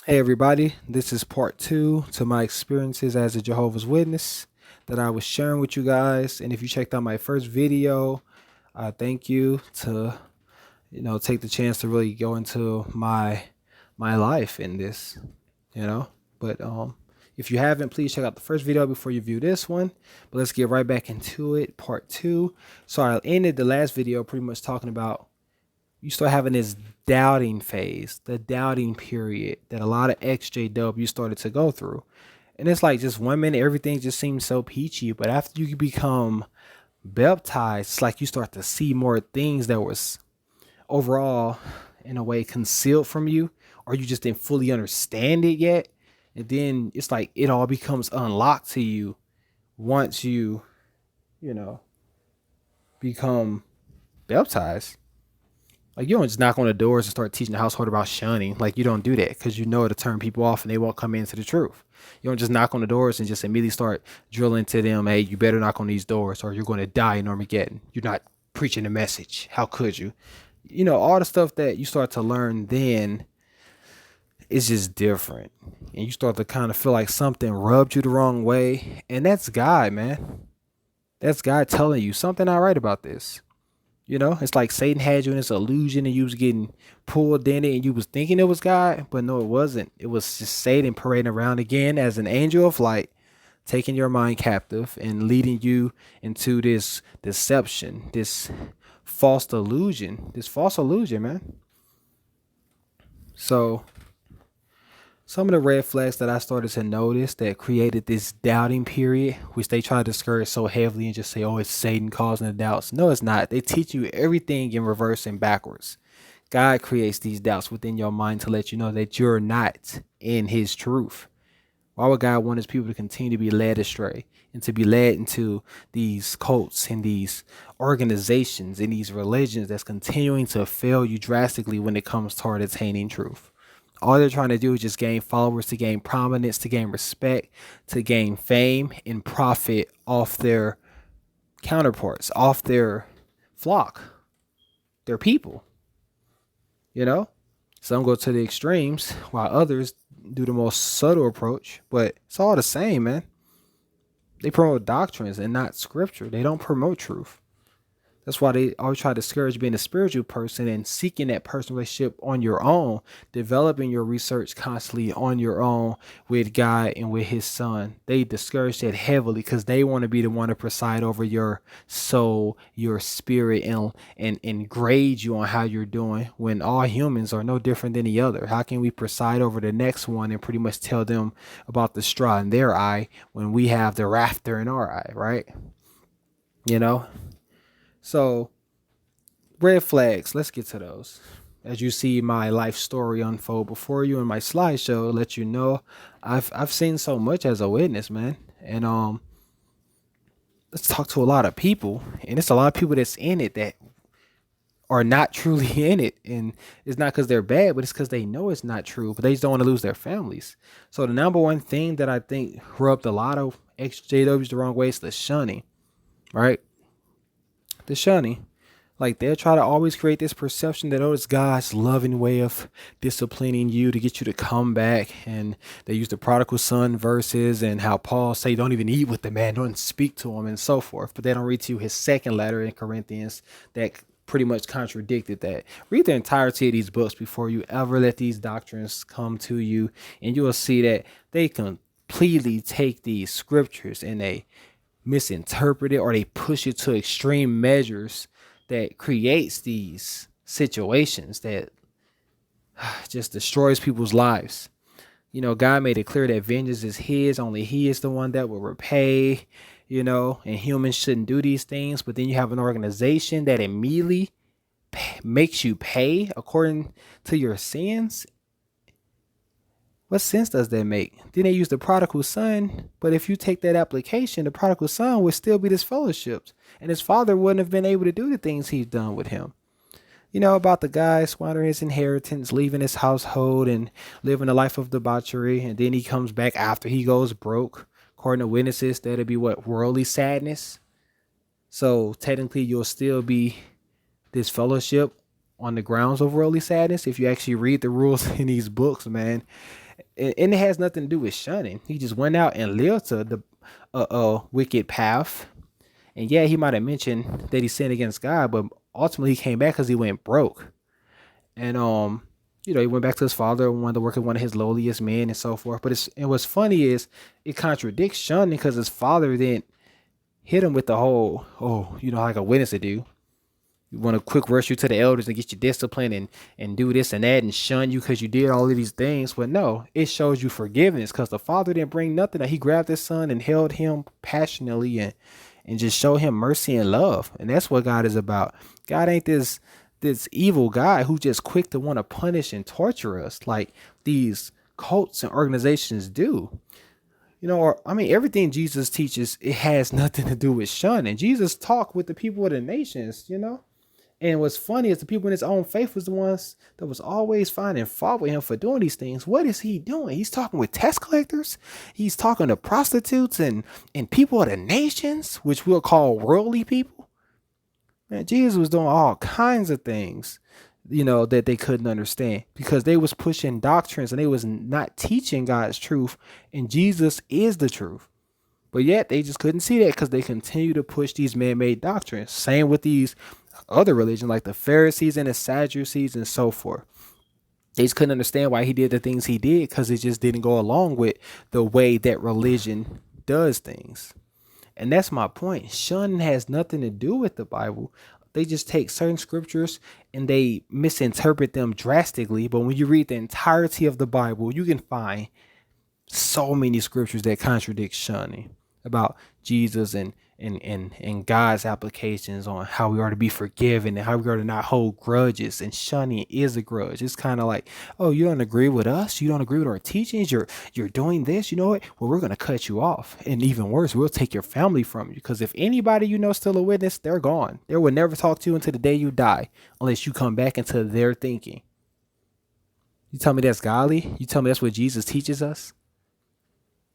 Hey everybody, this is part two to my experiences as a Jehovah's Witness that I was sharing with you guys. And if you checked out my first video, I thank you to take the chance to really go into my life in this, you know. But if you haven't, please check out the first video before you view this one. But let's get right back into it, part two. So I ended the last video pretty much talking about you start having this doubting phase, the doubting period that a lot of XJW started to go through. And it's like just 1 minute, everything just seems so peachy. But after you become baptized, it's like you start to see more things that was overall, in a way, concealed from you, or you just didn't fully understand it yet. And then it's like it all becomes unlocked to you once you know, become baptized. Like, you don't just knock on the doors and start teaching the household about shunning. Like, you don't do that because you know it'll turn people off and they won't come into the truth. You don't just knock on the doors and just immediately start drilling to them, hey, you better knock on these doors or you're going to die in Armageddon. You're not preaching the message. How could you? All the stuff that you start to learn then is just different. And you start to kind of feel like something rubbed you the wrong way. And that's God, man. That's God telling you something not right about this. It's like Satan had you in this illusion and you was getting pulled in it and you was thinking it was God, but no, it wasn't. It was just Satan parading around again as an angel of light, taking your mind captive and leading you into this deception, this false illusion, man. So some of the red flags that I started to notice that created this doubting period, which they try to discourage so heavily and just say, oh, it's Satan causing the doubts. No, it's not. They teach you everything in reverse and backwards. God creates these doubts within your mind to let you know that you're not in his truth. Why would God want his people to continue to be led astray and to be led into these cults and these organizations and these religions that's continuing to fail you drastically when it comes toward attaining truth? All they're trying to do is just gain followers, to gain prominence, to gain respect, to gain fame and profit off their counterparts, off their flock, their people. Some go to the extremes while others do the most subtle approach, but it's all the same, man. They promote doctrines and not scripture. They don't promote truth. That's why they always try to discourage being a spiritual person and seeking that personal relationship on your own, developing your research constantly on your own with God and with his son. They discourage that heavily because they want to be the one to preside over your soul, your spirit, and grade you on how you're doing when all humans are no different than the other. How can we preside over the next one and pretty much tell them about the straw in their eye when we have the rafter in our eye, right? You know? So, red flags, let's get to those. As you see my life story unfold before you in my slideshow, let you know I've seen so much as a witness, man. And let's talk to a lot of people, and it's a lot of people that's in it that are not truly in it, and it's not because they're bad, but it's because they know it's not true, but they just don't want to lose their families. So the number one thing that I think rubbed a lot of XJWs the wrong way is the shunning, right? The shunning. Like, they'll try to always create this perception that, oh, it's God's loving way of disciplining you to get you to come back. And they use the prodigal son verses and how Paul say, don't even eat with the man, don't speak to him and so forth. But they don't read to you his second letter in Corinthians that pretty much contradicted that. Read the entirety of these books before you ever let these doctrines come to you. And you will see that they completely take these scriptures and they misinterpret it or they push it to extreme measures that creates these situations that just destroys people's lives. God made it clear that vengeance is his, only he is the one that will repay, and humans shouldn't do these things. But then you have an organization that immediately makes you pay according to your sins. What sense does that make? Then they use the prodigal son, but if you take that application, the prodigal son would still be disfellowshipped, and his father wouldn't have been able to do the things he's done with him. About the guy squandering his inheritance, leaving his household, and living a life of debauchery, and then he comes back after he goes broke. According to witnesses, that'll be what? Worldly sadness. So technically, you'll still be disfellowship on the grounds of worldly sadness if you actually read the rules in these books, man. And it has nothing to do with shunning. He just went out and lived to the wicked path. And yeah, he might have mentioned that he sinned against God, but ultimately he came back because he went broke. And he went back to his father, wanted to work with one of his lowliest men and so forth. But and what's funny is it contradicts shunning because his father didn't hit him with the whole, like a witness to do. You want to quick rush you to the elders and get you disciplined and do this and that and shun you because you did all of these things. But no, it shows you forgiveness because the father didn't bring nothing. He grabbed his son and held him passionately and just showed him mercy and love. And that's what God is about. God ain't this evil guy who just quick to want to punish and torture us like these cults and organizations do. Everything Jesus teaches, it has nothing to do with shunning. Jesus talked with the people of the nations, And what's funny is the people in his own faith was the ones that was always finding fault with him for doing these things. What is he doing? He's talking with tax collectors. He's talking to prostitutes and people of the nations, which we'll call worldly people. Man, Jesus was doing all kinds of things, that they couldn't understand because they was pushing doctrines and they was not teaching God's truth. And Jesus is the truth. But yet they just couldn't see that because they continue to push these man-made doctrines. Same with these other religions like the Pharisees and the Sadducees and so forth. They just couldn't understand why he did the things he did because it just didn't go along with the way that religion does things. And that's my point. Shunning has nothing to do with the Bible. They just take certain scriptures and they misinterpret them drastically. But when you read the entirety of the Bible, you can find so many scriptures that contradict shunning about Jesus and God's applications on how we are to be forgiven and how we are to not hold grudges. And shunning is a grudge. It's kind of like, oh, you don't agree with us? You don't agree with our teachings? You're doing this? You know what? Well, we're going to cut you off. And even worse, we'll take your family from you. Because if anybody still a witness, they're gone. They will never talk to you until the day you die unless you come back into their thinking. You tell me that's godly? You tell me that's what Jesus teaches us?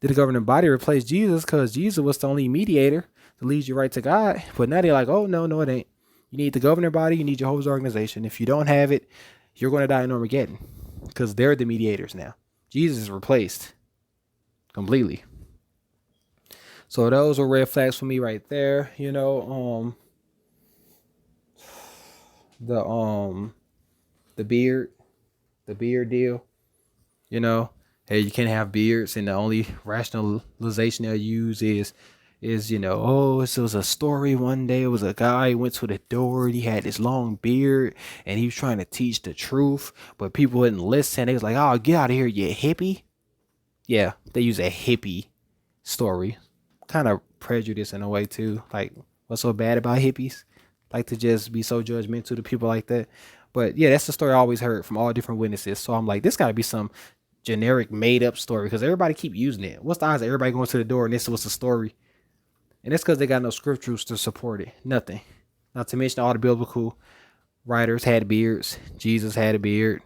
Did the governing body replace Jesus because Jesus was the only mediator to lead you right to God? But now they're like, oh, no, it ain't. You need the governing body. You need Jehovah's organization. If you don't have it, you're going to die in Armageddon because they're the mediators now. Jesus is replaced completely. So those were red flags for me right there. The beard deal, hey, you can't have beards, and the only rationalization they'll use is it was a story one day. It was a guy who went to the door and he had this long beard and he was trying to teach the truth, but people wouldn't listen. They was like, oh, get out of here, you hippie. Yeah, they use a hippie story. Kind of prejudice in a way too. Like, what's so bad about hippies? Like to just be so judgmental to people like that. But yeah, that's the story I always heard from all different witnesses. So I'm like, this got to be some generic made up story because everybody keep using it. What's the odds of everybody going to the door and this was the story? And that's because they got no scriptures to support it. Nothing. Not to mention all the biblical writers had beards. Jesus had a beard.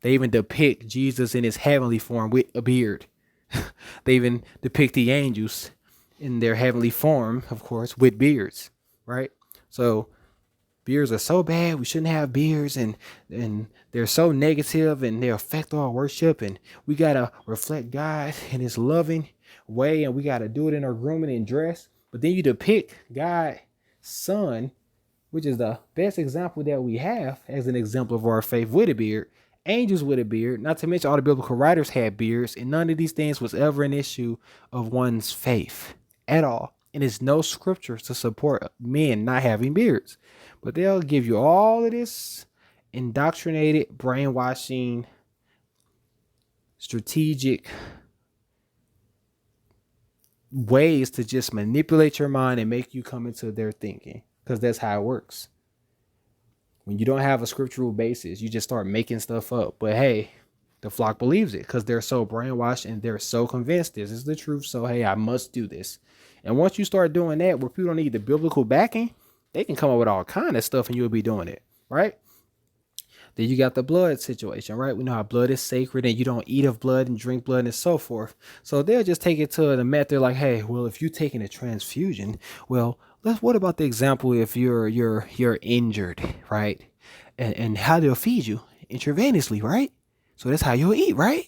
They even depict Jesus in his heavenly form with a beard. They even depict the angels in their heavenly form, of course, with beards, right? So beards are so bad, we shouldn't have beards, and they're so negative and they affect our worship, and we gotta reflect God in his loving way, and we gotta do it in our grooming and dress. But then you depict God's son, which is the best example that we have as an example of our faith, with a beard, angels with a beard, not to mention all the biblical writers had beards, and none of these things was ever an issue of one's faith at all. And there's no scriptures to support men not having beards. But they'll give you all of this indoctrinated, brainwashing, strategic ways to just manipulate your mind and make you come into their thinking, because that's how it works. When you don't have a scriptural basis, you just start making stuff up. But hey, the flock believes it because they're so brainwashed and they're so convinced this is the truth. So hey, I must do this. And once you start doing that, where people don't need the biblical backing, they can come up with all kind of stuff and you'll be doing it, right? Then you got the blood situation, right? We know how blood is sacred and you don't eat of blood and drink blood and so forth. So they'll just take it to the method like, hey, well, if you're taking a transfusion, well, what about the example if you're injured, right? And how they'll feed you intravenously, right? So that's how you'll eat, right?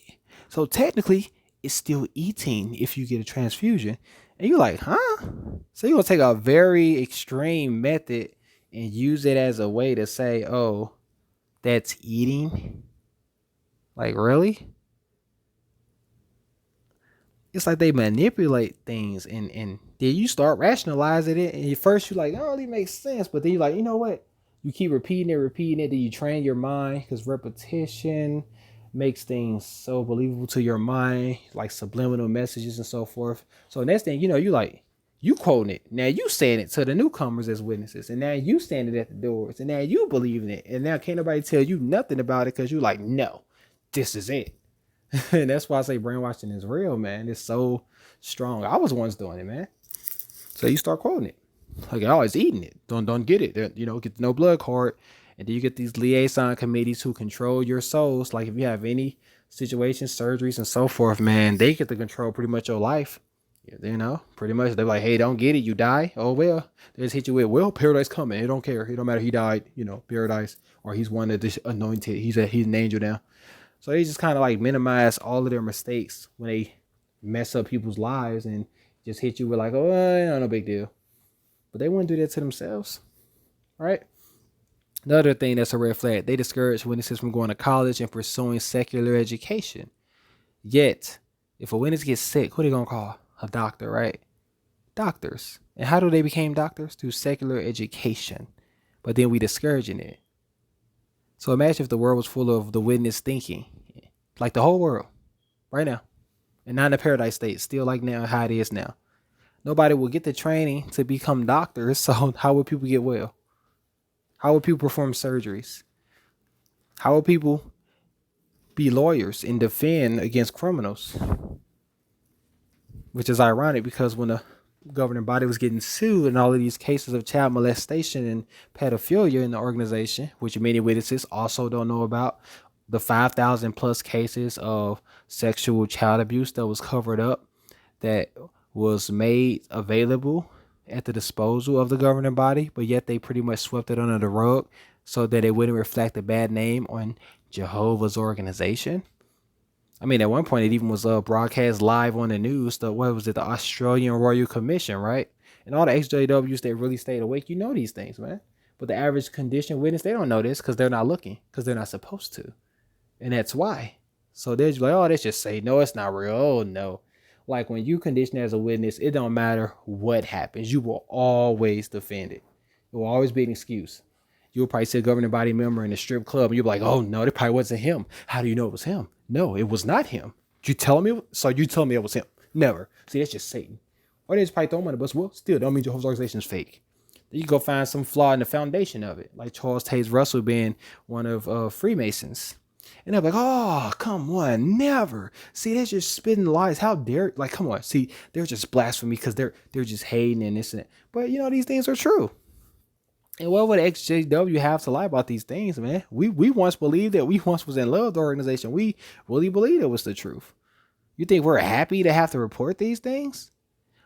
So technically, it's still eating if you get a transfusion. And you're like, huh? So you're gonna take a very extreme method and use it as a way to say, oh, that's eating? Like, really? It's like they manipulate things, and then you start rationalizing it, and at first you're like, oh, it makes sense, but then you're like, you know what, you keep repeating it, then you train your mind because repetition makes things so believable to your mind, like subliminal messages and so forth. So next thing you know, you quoting it, now you saying it to the newcomers as witnesses, and now you standing at the doors, and now you believing it, and now can't nobody tell you nothing about it because you like, no, this is it. And that's why I say brainwashing is real, man. It's so strong. I was once doing it, man. So you start quoting it. Like, oh, it's eating it. Don't get it. Get the no blood card. And then you get these liaison committees who control your souls. Like if you have any situations, surgeries, and so forth, man, they get to control pretty much your life. Pretty much they're like, hey, don't get it, you die. Oh well. They just hit you with, well, paradise coming. It don't care. It don't matter. He died, paradise. Or he's one of the anointed. He's an angel now. So they just kind of like minimize all of their mistakes when they mess up people's lives and just hit you with like, oh, no big deal. But they wouldn't do that to themselves, right? Another thing that's a red flag, they discourage witnesses from going to college and pursuing secular education. Yet, if a witness gets sick, who are they going to call? A doctor, right? Doctors. And how do they become doctors? Through secular education. But then we discouraging it. So imagine if the world was full of the witness thinking, like the whole world, right now, and not in the paradise state, still like now, how it is now. Nobody will get the training to become doctors, so how would people get well? How would people perform surgeries? How would people be lawyers and defend against criminals? Which is ironic because when the governing body was getting sued in all of these cases of child molestation and pedophilia in the organization, which many witnesses also don't know about, the 5,000 plus cases of sexual child abuse that was covered up, that was made available at the disposal of the governing body, but yet they pretty much swept it under the rug so that it wouldn't reflect a bad name on Jehovah's organization. I mean, at one point it even was broadcast live on the news. The Australian Royal Commission, right? And all the XJWs that really stayed awake, these things, man. But the average condition witness, they don't know this because they're not looking, because they're not supposed to. And that's why. So they're just like, oh, let's just say, no, it's not real. Oh, no. Like when you condition as a witness, it don't matter what happens. You will always defend it. It will always be an excuse. You'll probably see a governing body member in a strip club and you'll be like, oh, no, it probably wasn't him. How do you know it was him? No, it was not him. You tell me it was him. Never. See, that's just Satan. Or they just probably throw him on the bus. Well, still don't mean Jehovah's organization is fake. Then you go find some flaw in the foundation of it, like Charles Taze Russell being one of Freemasons. And they're like, oh, come on, never. See, they're just spitting lies. How dare, like, come on. See, they're just blasphemy because they're just hating and this and that. But, these things are true. And what would XJW have to lie about these things, man? We once believed that. We once was in love with the organization. We really believed it was the truth. You think we're happy to have to report these things?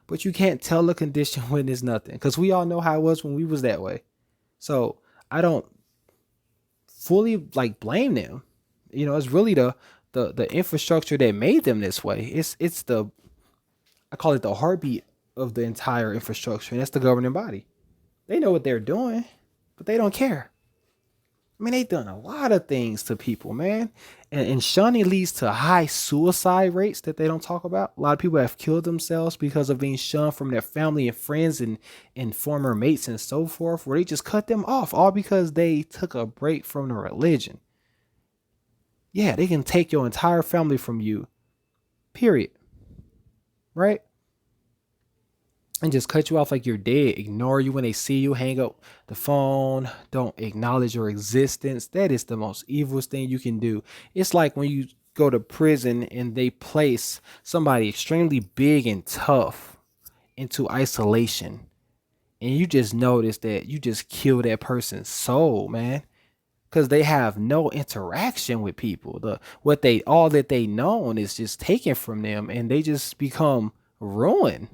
But you can't tell the condition when there's nothing, because we all know how it was when we was that way. So I don't fully blame them. It's really the infrastructure that made them this way. It's I call it the heartbeat of the entire infrastructure, and that's the governing body. They know what they're doing, but they don't care. I mean, they've done a lot of things to people, man. And shunning leads to high suicide rates that they don't talk about. A lot of people have killed themselves because of being shunned from their family and friends and former mates and so forth, where they just cut them off, all because they took a break from the religion. Yeah, they can take your entire family from you, period. Right? And just cut you off like you're dead, ignore you when they see you, hang up the phone, don't acknowledge your existence. That is the most evilest thing you can do. It's like when you go to prison and they place somebody extremely big and tough into isolation, and you just notice that you just kill that person's soul, man, because they have no interaction with people. All that they know is just taken from them, and they just become ruined.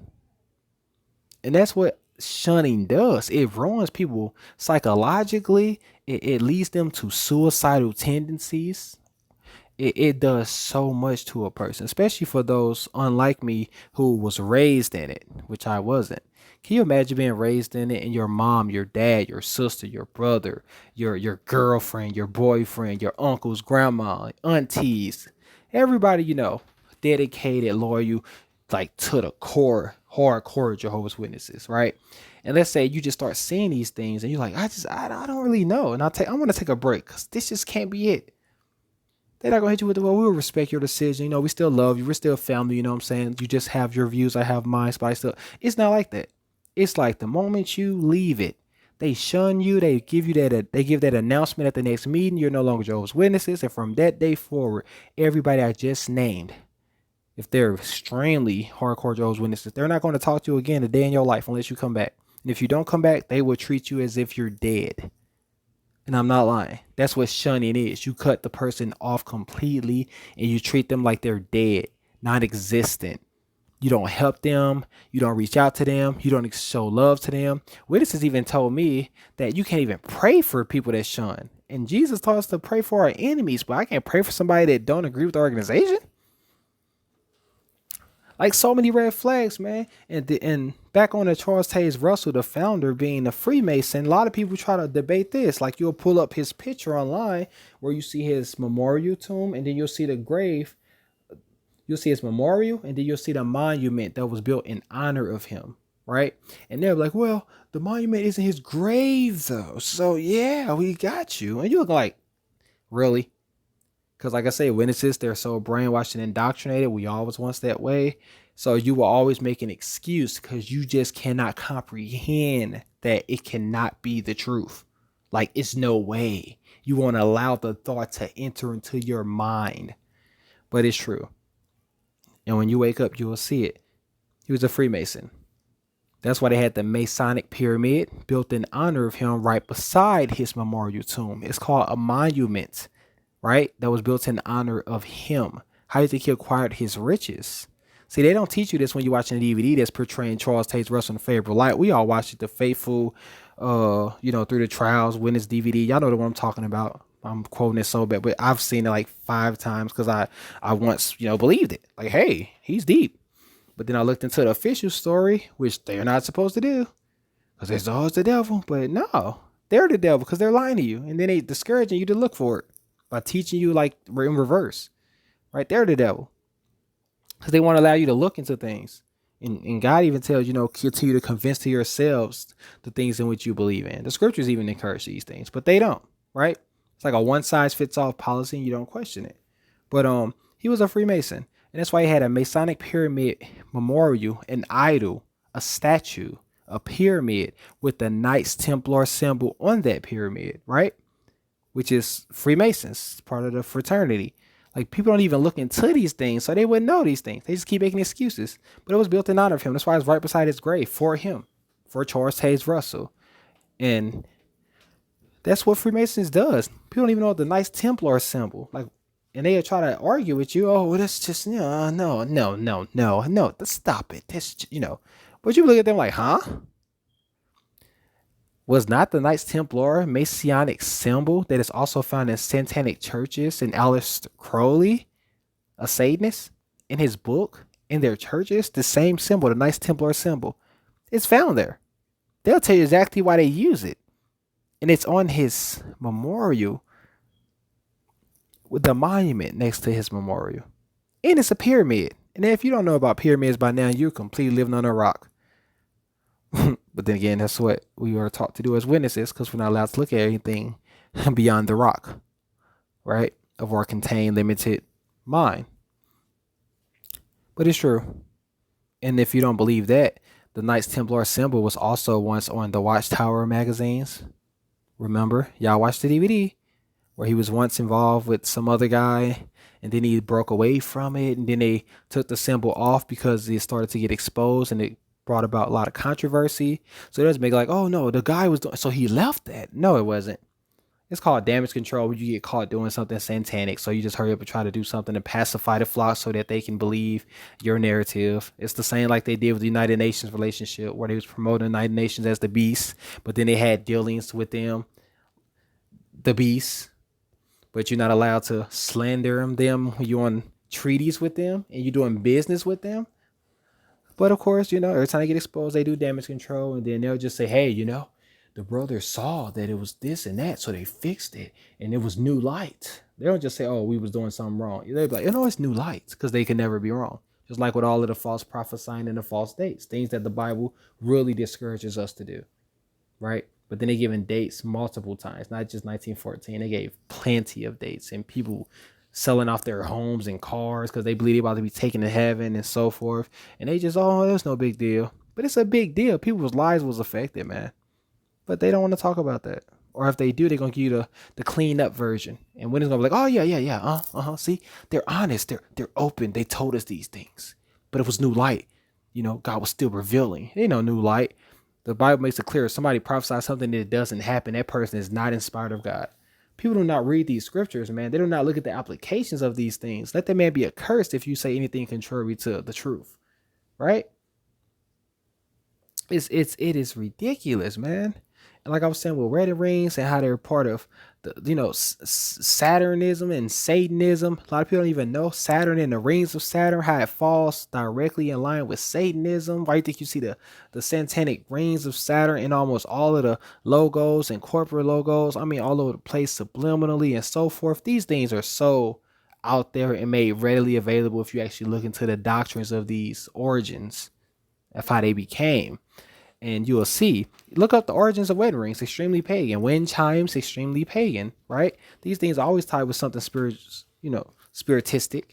And that's what shunning does. It ruins people psychologically. It leads them to suicidal tendencies. It does so much to a person, especially for those unlike me who was raised in it, which I wasn't. Can you imagine being raised in it and your mom, your dad, your sister, your brother, your girlfriend, your boyfriend, your uncles, grandma, aunties, everybody you know, dedicated, loyal, like to the core, hardcore Jehovah's Witnesses, right? And let's say you just start seeing these things and you're like, I don't really know. And I want to take a break because this just can't be it. They're not gonna hit you with the, well, we will respect your decision. You know, we still love you. We're still family. You know what I'm saying? You just have your views. I have mine, but I still, it's not like that. It's like the moment you leave it, they shun you. They give you that, they give that announcement at the next meeting. You're no longer Jehovah's Witnesses. And from that day forward, everybody I just named, if they're extremely hardcore Jehovah's Witnesses, they're not going to talk to you again a day in your life unless you come back. And if you don't come back, they will treat you as if you're dead. And I'm not lying. That's what shunning is. You cut the person off completely and you treat them like they're dead, non existent. You don't help them. You don't reach out to them. You don't show love to them. Witnesses even told me that you can't even pray for people that shun. And Jesus taught us to pray for our enemies, but I can't pray for somebody that don't agree with the organization. Like so many red flags, man. And back on the Charles Taze Russell, the founder, being a Freemason, a lot of people try to debate this. Like you'll pull up his picture online where you see his memorial tomb, and then you'll see the grave. You'll see his memorial, and then you'll see the monument that was built in honor of him, right? And they're like, well, the monument isn't his grave though. So yeah, we got you. And you look like, really? Because like I say, witnesses, they're so brainwashed and indoctrinated. We always want that way. So you will always make an excuse because you just cannot comprehend that it cannot be the truth. Like it's no way. You won't allow the thought to enter into your mind. But it's true. And when you wake up, you will see it. He was a Freemason. That's why they had the Masonic pyramid built in honor of him right beside his memorial tomb. It's called a monument, right? That was built in honor of him. How do you think he acquired his riches? See, they don't teach you this when you're watching a DVD that's portraying Charles Taze Russell in a favorable light. We all watch it, the faithful, through the trials, witness DVD. Y'all know the one I'm talking about. I'm quoting it so bad, but I've seen it like 5 times because I once, believed it. Like, hey, he's deep. But then I looked into the official story, which they're not supposed to do because it's always the devil. But no, they're the devil because they're lying to you. And then they discouraging you to look for it by teaching you like in reverse, right? They're the devil because they want to allow you to look into things. And God even tells, continue to convince to yourselves the things in which you believe in. The scriptures even encourage these things, but they don't, right? It's like a one size fits all policy and you don't question it. But he was a Freemason. And that's why he had a Masonic pyramid memorial, an idol, a statue, a pyramid with the Knights Templar symbol on that pyramid, right? Which is Freemasons, part of the fraternity. Like people don't even look into these things, so they wouldn't know these things. They just keep making excuses. But it was built in honor of him. That's why it's right beside his grave for him, for Charles Taze Russell. And that's what Freemasons does. People don't even know the Knights Templar symbol. Like, and they try to argue with you. Oh, well, that's just no. Stop it. That's But you look at them like, huh? Was not the Knights Templar Masonic symbol that is also found in satanic churches and Aleister Crowley, a Satanist, in his book, in their churches, the same symbol, the Knights Templar symbol, it's found there. They'll tell you exactly why they use it. And it's on his memorial with the monument next to his memorial. And it's a pyramid. And if you don't know about pyramids by now, you're completely living on a rock. But then again, that's what we are taught to do as witnesses because we're not allowed to look at anything beyond the rock, right? Of our contained, limited mind. But it's true. And if you don't believe that, the Knights Templar symbol was also once on the Watchtower magazines. Remember? Y'all watched the DVD where he was once involved with some other guy and then he broke away from it. And then they took the symbol off because it started to get exposed and it brought about a lot of controversy. So it doesn't make like, oh no, the guy was doing, so he left that. No, it wasn't. It's called damage control when you get caught doing something satanic. So you just hurry up and try to do something to pacify the flock so that they can believe your narrative. It's the same like they did with the United Nations relationship where they was promoting the United Nations as the beast, but then they had dealings with them, the beast. but you're not allowed to slander them when you're on treaties with them and you're doing business with them. But of course, every time they get exposed, they do damage control, and then they'll just say, hey, the brothers saw that it was this and that, so they fixed it, and it was new light. They don't just say, oh, we was doing something wrong. They'll be like, it's new light, because they can never be wrong. Just like with all of the false prophesying and the false dates, things that the Bible really discourages us to do, right? But then they given dates multiple times, not just 1914. They gave plenty of dates, and people selling off their homes and cars because they believe they're about to be taken to heaven and so forth. And they just, oh, it's no big deal. But it's a big deal. People's lives was affected, man. But they don't want to talk about that. Or if they do, they're going to give you the cleaned up version. And when it's going to be like, oh, yeah. See, they're honest. They're open. They told us these things. But it was new light. God was still revealing. Ain't no new light. The Bible makes it clear. If somebody prophesies something that doesn't happen, that person is not inspired of God. People do not read these scriptures, man. They do not look at the applications of these things. Let that man be accursed if you say anything contrary to the truth, right? It is ridiculous, man. And like I was saying with wedding rings and how they're part of the, Saturnism and Satanism. A lot of people don't even know Saturn and the rings of Saturn, how it falls directly in line with Satanism. Why do you think you see the satanic rings of Saturn in almost all of the logos and corporate logos? I mean, all over the place subliminally and so forth. These things are so out there and made readily available if you actually look into the doctrines of these origins of how they became. And you will see, look up the origins of wedding rings, extremely pagan. Wind chimes, extremely pagan, right? These things are always tied with something spiritistic.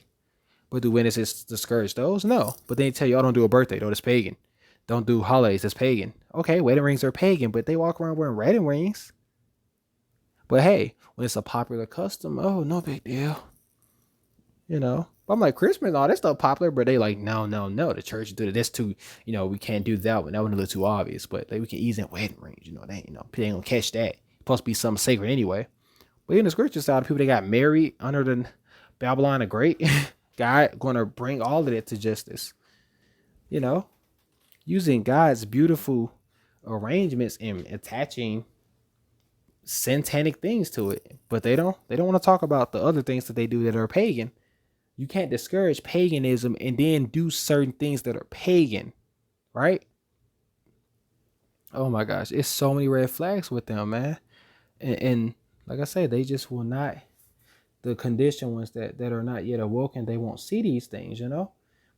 But do witnesses discourage those? No. But they tell you, oh, don't do a birthday, that's pagan. Don't do holidays, that's pagan. Okay, wedding rings are pagan, but they walk around wearing wedding rings. But hey, when it's a popular custom, oh, no big deal. I'm like, Christmas, all that stuff popular, but they like, no, the church did this too. We can't do that one. That one a little too obvious, but we can ease in wedding rings. They ain't, people ain't gonna catch that. It's supposed to be something sacred anyway. But in the scripture side, people that got married under the Babylon the Great, God gonna bring all of it to justice. Using God's beautiful arrangements and attaching satanic things to it, but they don't want to talk about the other things that they do that are pagan. You can't discourage paganism and then do certain things that are pagan, right? Oh my gosh, it's so many red flags with them, man. And like I said, they just will not, the conditioned ones that are not yet awoken, they won't see these things,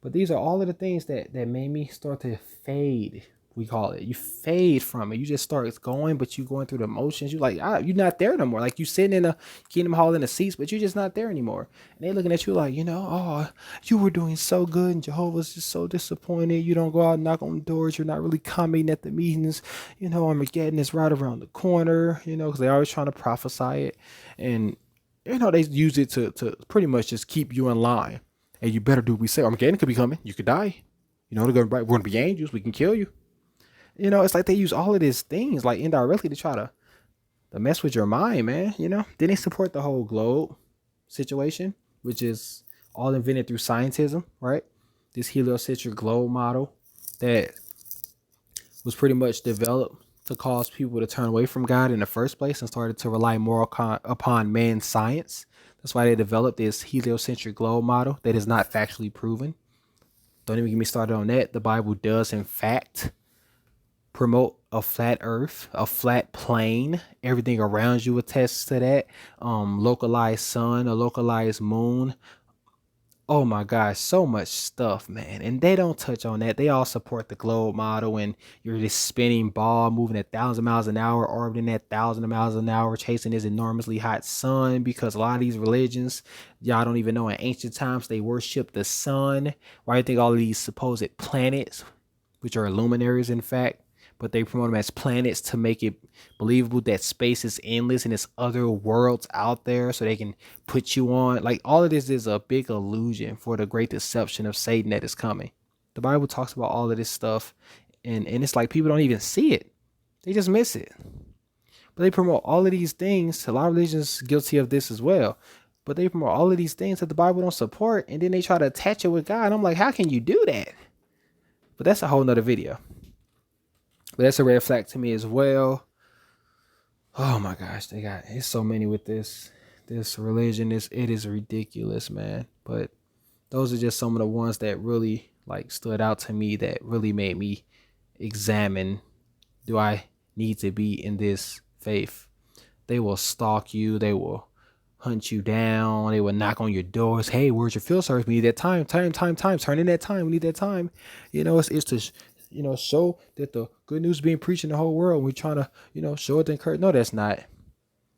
But these are all of the things that made me start to fade. We call it. You fade from it. You just start going, but you going through the motions. You like, you're not there no more. Like you sitting in a Kingdom Hall in the seats, but you're just not there anymore. And they looking at you like, oh, you were doing so good, and Jehovah's just so disappointed. You don't go out and knock on doors. You're not really coming at the meetings. Armageddon is right around the corner. Because they always trying to prophesy it, and they use it to pretty much just keep you in line. And you better do what we say. Armageddon could be coming. You could die. We're gonna be angels. We can kill you. It's like they use all of these things like indirectly to try to mess with your mind, man. Then they support the whole globe situation, which is all invented through scientism, right? This heliocentric globe model that was pretty much developed to cause people to turn away from God in the first place and started to rely more upon man's science. That's why they developed this heliocentric globe model that is not factually proven. Don't even get me started on that. The Bible does, in fact, promote a flat earth, a flat plane. Everything around you attests to that. Localized sun, a localized moon. Oh my gosh, so much stuff, man. And they don't touch on that. They all support the globe model, and you're this spinning ball moving at 1,000 miles an hour, orbiting at 1,000 miles an hour, chasing this enormously hot sun, because a lot of these religions, y'all don't even know, in ancient times, they worship the sun. Why do you think all of these supposed planets, which are luminaries, in fact, but they promote them as planets to make it believable that space is endless and there's other worlds out there so they can put you on. Like, all of this is a big illusion for the great deception of Satan that is coming. The Bible talks about all of this stuff, and it's like people don't even see it. They just miss it. But they promote all of these things. A lot of religions guilty of this as well. But they promote all of these things that the Bible don't support, and then they try to attach it with God. And I'm like, how can you do that? But that's a whole nother video. But that's a red flag to me as well. Oh my gosh, it's so many with this This religion it is ridiculous, man. But those are just some of the ones that really like stood out to me, that really made me examine, do I need to be in this faith? They will stalk you, they will hunt you down, they will knock on your doors. Hey, where's your field service? We need that time, turn in that time. We need that time. It's to show that the good news is being preached in the whole world. We're trying to, show it to encourage. No, that's not.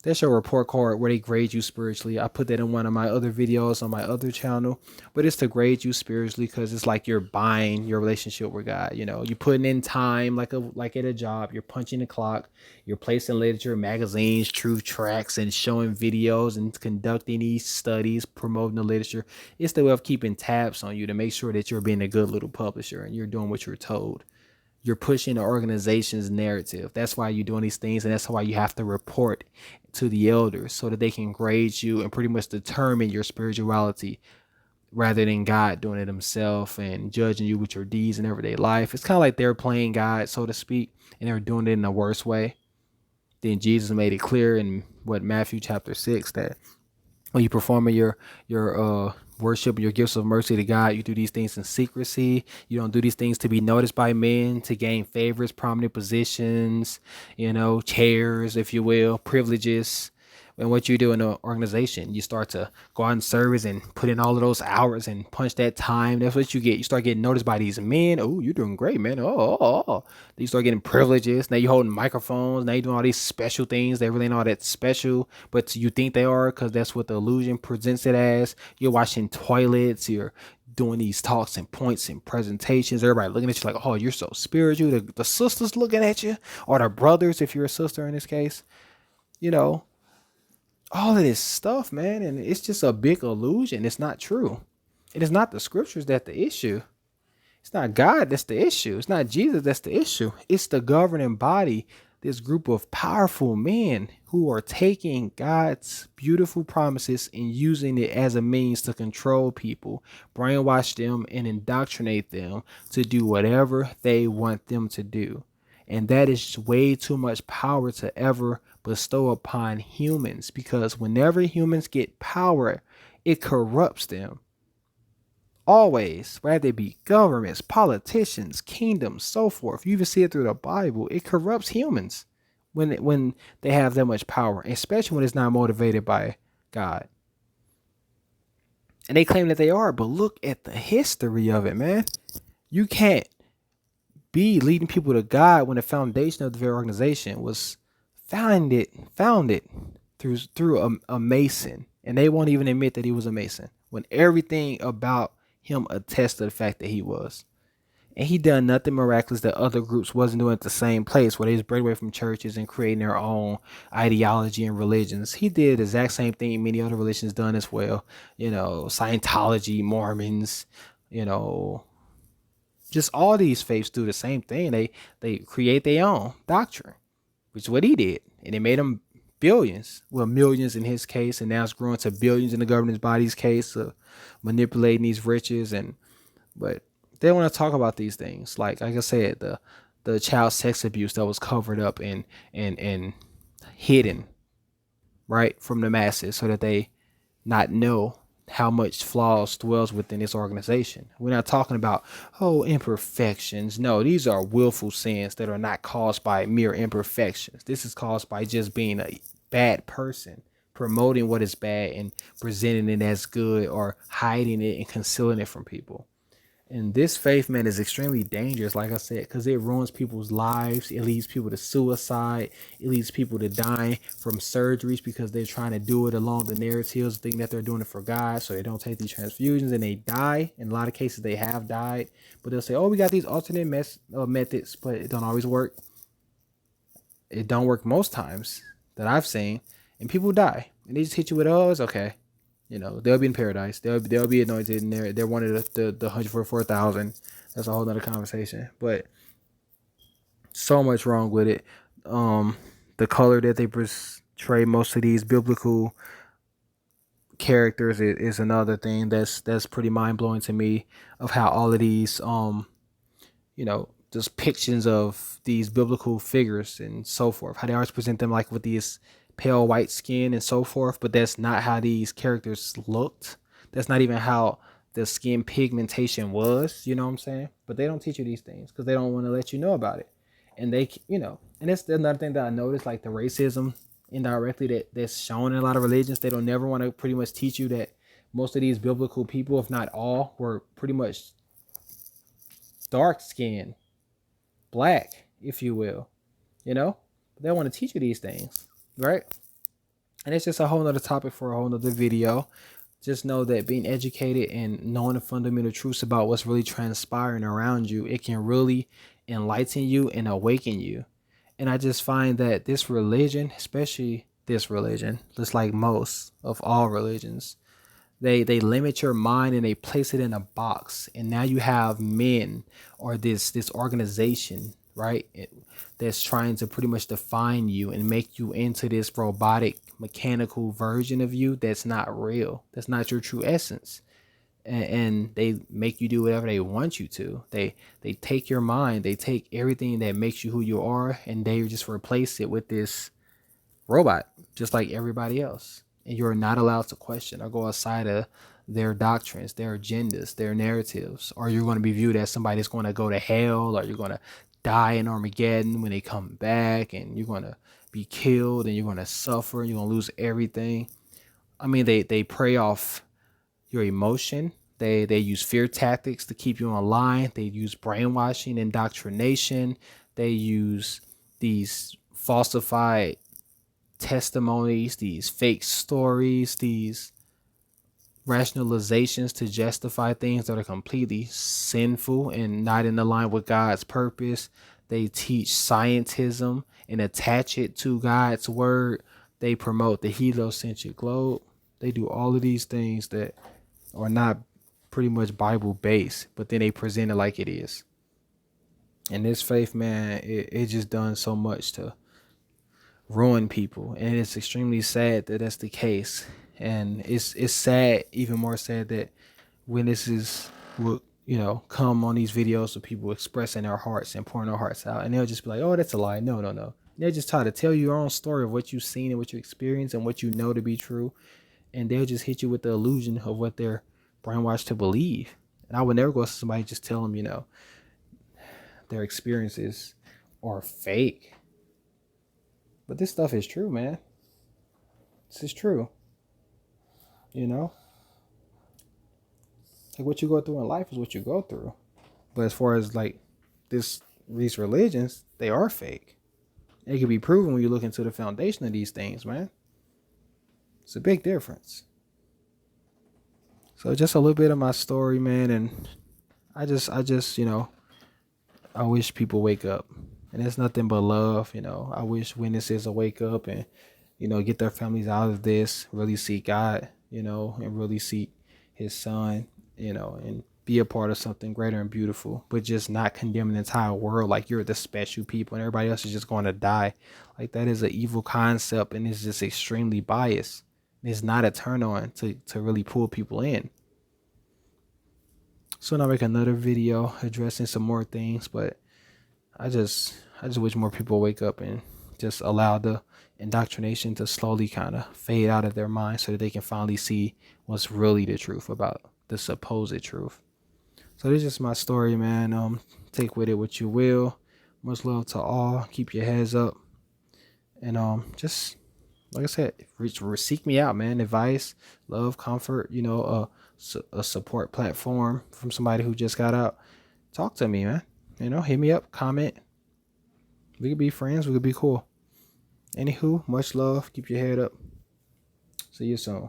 That's your report card where they grade you spiritually. I put that in one of my other videos on my other channel, but it's to grade you spiritually, because it's like you're buying your relationship with God. You're putting in time like at a job. You're punching the clock. You're placing literature, magazines, truth tracks, and showing videos and conducting these studies, promoting the literature. It's the way of keeping tabs on you to make sure that you're being a good little publisher and you're doing what you're told. You're pushing the organization's narrative. That's why you're doing these things, and that's why you have to report to the elders so that they can grade you and pretty much determine your spirituality, rather than God doing it himself and judging you with your deeds in everyday life. It's kind of like they're playing God, so to speak, and they're doing it in a worse way. Then Jesus made it clear in Matthew chapter 6 that when you perform your worship and your gifts of mercy to God, you do these things in secrecy. You don't do these things to be noticed by men, to gain favors, prominent positions, chairs, if you will, privileges. And what you do in an organization, you start to go out in service and put in all of those hours and punch that time. That's what you get. You start getting noticed by these men. Oh, you're doing great, man. Oh. Then you start getting privileges. Now you're holding microphones. Now you're doing all these special things. They really ain't all that special, but you think they are, because that's what the illusion presents it as. You're washing toilets. You're doing these talks and points and presentations. Everybody looking at you like, oh, you're so spiritual. The sisters looking at you, or the brothers, if you're a sister in this case. All of this stuff, man, and it's just a big illusion. It's not true. It is not the scriptures that's the issue. It's not God that's the issue. It's not Jesus that's the issue. It's the governing body, this group of powerful men who are taking God's beautiful promises and using it as a means to control people, brainwash them, and indoctrinate them to do whatever they want them to do. And that is way too much power to ever bestow upon humans, because whenever humans get power, it corrupts them. Always, whether it be governments, politicians, kingdoms, so forth. You even see it through the Bible. It corrupts humans when they have that much power, especially when it's not motivated by God. And they claim that they are, but look at the history of it, man. You can't be leading people to God when the foundation of the very organization was founded through a Mason, and they won't even admit that he was a Mason when everything about him attests to the fact that he was. And he done nothing miraculous that other groups wasn't doing at the same place, where they just break away from churches and creating their own ideology and religions. He did the exact same thing many other religions done as well. Scientology, Mormons, just all these faiths do the same thing. They create their own doctrine, which is what he did. And it made him billions, well, millions in his case, and now it's growing to billions in the governing body's case of manipulating these riches. But they want to talk about these things, like I said, the child sex abuse that was covered up and hidden, right, from the masses, so that they not know how much flaws dwells within this organization. We're not talking about imperfections. No, these are willful sins that are not caused by mere imperfections. This is caused by just being a bad person, promoting what is bad and presenting it as good, or hiding it and concealing it from people. And this faith, man, is extremely dangerous, like I said, because it ruins people's lives. It leads people to suicide. It leads people to dying from surgeries because they're trying to do it along the narratives, thinking that they're doing it for God, so they don't take these transfusions, and they die. In a lot of cases, they have died. But they'll say, we got these alternate methods, but it don't always work. It don't work most times that I've seen, and people die. And they just hit you with, it's okay. They'll be in paradise. They'll be anointed, and they're one of the 144,000. That's a whole nother conversation. But so much wrong with it. The color that they portray most of these biblical characters is another thing that's pretty mind blowing to me, of how all of these depictions of these biblical figures and so forth, how they always present them like with these pale white skin and so forth, but that's not how these characters looked. That's not even how the skin pigmentation was, you know what I'm saying? But they don't teach you these things because they don't want to let you know about it. And they, and that's another thing that I noticed, like the racism indirectly that's shown in a lot of religions. They don't never want to pretty much teach you that most of these biblical people, if not all, were pretty much dark skinned, black, if you will, they want to teach you these things, right? And it's just a whole nother topic for a whole nother video. Just know that being educated and knowing the fundamental truths about what's really transpiring around you, it can really enlighten you and awaken you. And I just find that this religion, especially this religion, just like most of all religions, they limit your mind and they place it in a box, and now you have men or this organization, right, that's trying to pretty much define you and make you into this robotic mechanical version of you that's not real, that's not your true essence. And they make you do whatever they want you to. They take your mind, they take everything that makes you who you are, and they just replace it with this robot, just like everybody else. And you're not allowed to question or go outside of their doctrines, their agendas, their narratives, or you're going to be viewed as somebody that's going to go to hell, or you're going to die in Armageddon when they come back, and you're going to be killed, and you're going to suffer, and you're going to lose everything. I mean, they prey off your emotion. They use fear tactics to keep you on line. They use brainwashing, indoctrination. They use these falsified testimonies, these fake stories, these rationalizations to justify things that are completely sinful and not in line with God's purpose. They teach scientism and attach it to God's word. They promote the heliocentric globe. They do all of these things that are not pretty much Bible based, but then they present it like it is. And this faith, man, it just done so much to ruin people, and it's extremely sad that that's the case. And it's sad, even more sad, that witnesses will come on these videos of people expressing their hearts and pouring their hearts out, and they'll just be like, oh, that's a lie. No, they'll just try to tell you your own story of what you've seen and what you experienced and what you know to be true, and they'll just hit you with the illusion of what they're brainwashed to believe. And I would never go to somebody and just tell them their experiences are fake. But this stuff is true, man. This is true. Like what you go through in life is what you go through. But as far as like these religions, they are fake. It can be proven when you look into the foundation of these things, man. It's a big difference. So just a little bit of my story, man, and I just I wish people wake up. And it's nothing but love, I wish witnesses will wake up and, get their families out of this, really seek God, and really seek his son, and be a part of something greater and beautiful, but just not condemn the entire world like you're the special people and everybody else is just going to die. Like, that is an evil concept, and it's just extremely biased. It's not a turn on to really pull people in. So I'll make another video addressing some more things, but I just wish more people wake up and just allow the indoctrination to slowly kind of fade out of their mind so that they can finally see what's really the truth about the supposed truth. So this is just my story, man. Take with it what you will. Much love to all. Keep your heads up. And just like I said, seek me out, man. Advice, love, comfort, a support platform from somebody who just got out. Talk to me, man. Hit me up, comment. We could be friends. We could be cool. Anywho, much love. Keep your head up. See you soon.